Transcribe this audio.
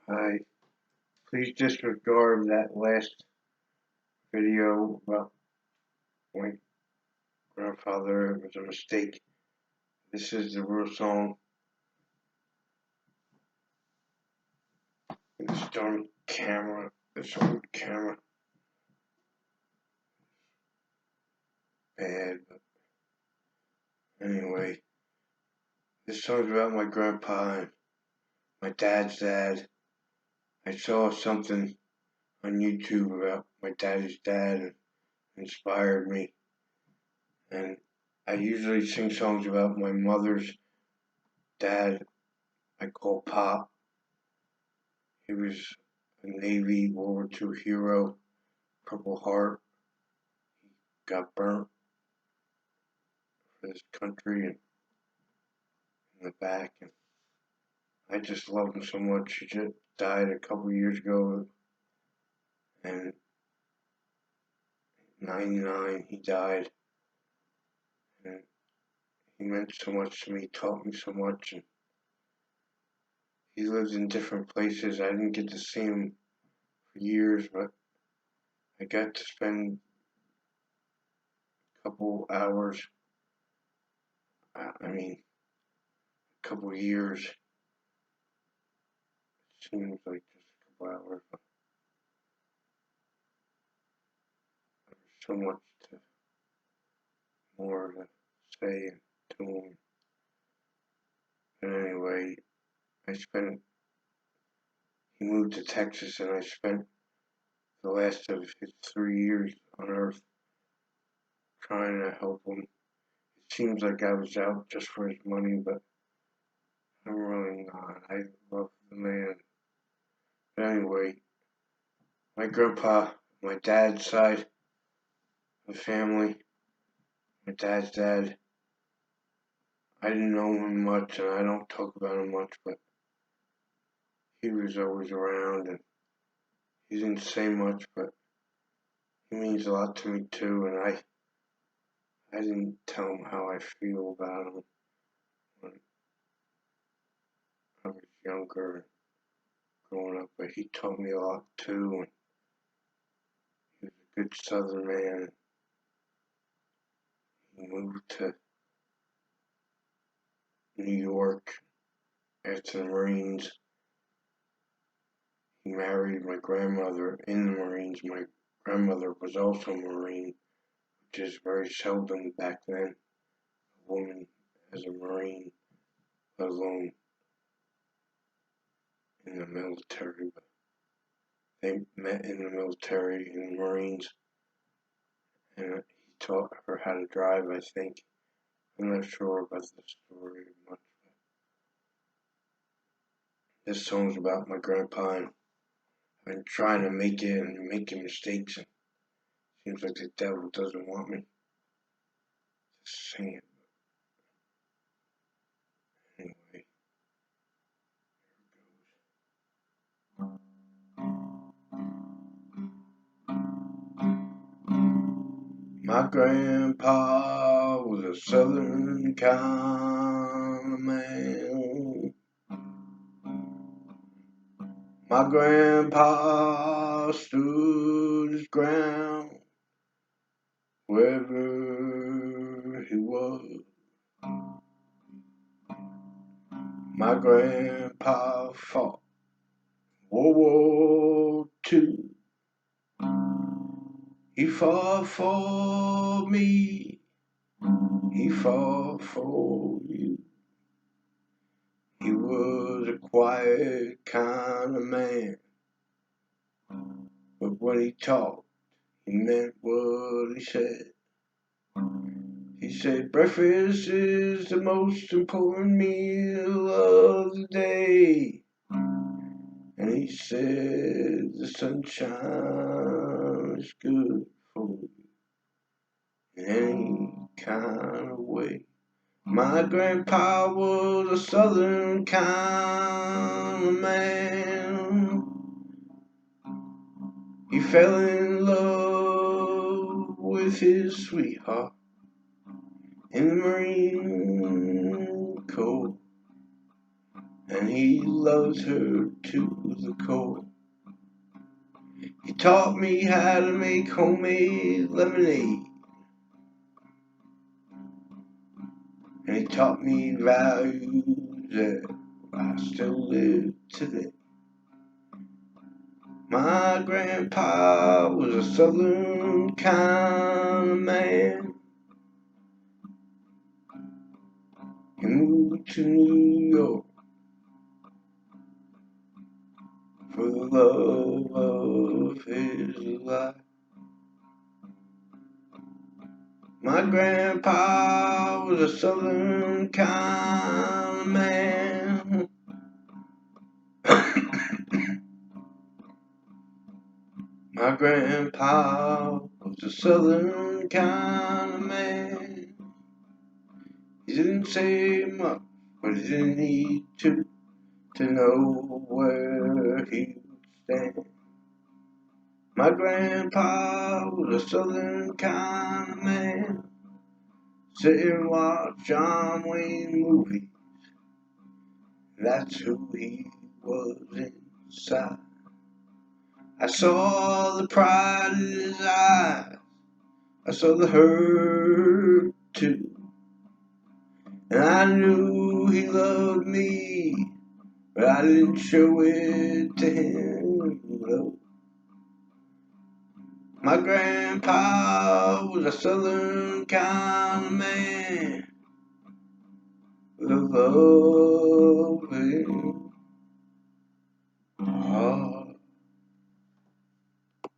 Hi, please disregard that last video about my grandfather. It was a mistake. This is the real song. This darn camera, this old camera, bad. But anyway, this song's about my grandpa and my dad's dad. I saw something on YouTube about my daddy's dad and inspired me. And I usually sing songs about my mother's dad. I call Pop. He was a Navy World War II hero, Purple Heart. He got burnt for this country and in the back. And I just love him so much. He just died a couple years ago. And 99, he died. And he meant so much to me, taught me so much. And he lived in different places. I didn't get to see him for years, but I got to spend a couple hours, a couple years. It seems like just a couple hours, but there's so much more to say and do him. But anyway, he moved to Texas and I spent the last of his 3 years on Earth trying to help him. It seems like I was out just for his money, but I'm really not. I love the man. But anyway, my grandpa, my dad's side of the family, my dad's dad, I didn't know him much and I don't talk about him much, but he was always around and he didn't say much, but he means a lot to me too, and I didn't tell him how I feel about him when I was younger, growing up, but he taught me a lot too, and he was a good Southern man. He moved to New York after the Marines. He married my grandmother in the Marines. My grandmother was also a Marine, which is very seldom back then. A woman as a Marine, let alone in the military. But they met in the military, in the Marines, and he taught her how to drive, I think. I'm not sure about the story much, but this song's about my grandpa and I've been trying to make it and making mistakes, and it seems like the devil doesn't want me to sing it. Anyway, my grandpa was a southern kind of man. My grandpa stood his ground wherever he was. My grandpa fought World War II. He fought for me. He fought for you. He was a quiet kind of man, but when he talked, he meant what he said. He said breakfast is the most important meal of the day. And he said the sunshine is good for you in any kind of way. My grandpa was a southern kind of man. He fell in love with his sweetheart in the Marine Corps. and he loves her to the core. He taught me how to make homemade lemonade, and he taught me values that I still live today. My grandpa was a southern kind of man. He moved to New York for the love of his life. My grandpa was a southern kind of man. My grandpa was a southern kind of man. He didn't say much, but he didn't need to know where he would stand. My grandpa was a southern kind of man. Sit and watch John Wayne movies. That's who he was inside. I saw the pride in his eyes. I saw the hurt too. And I knew he loved me, but I didn't show it to him. No. My grandpa was a southern kind of man with a loving heart.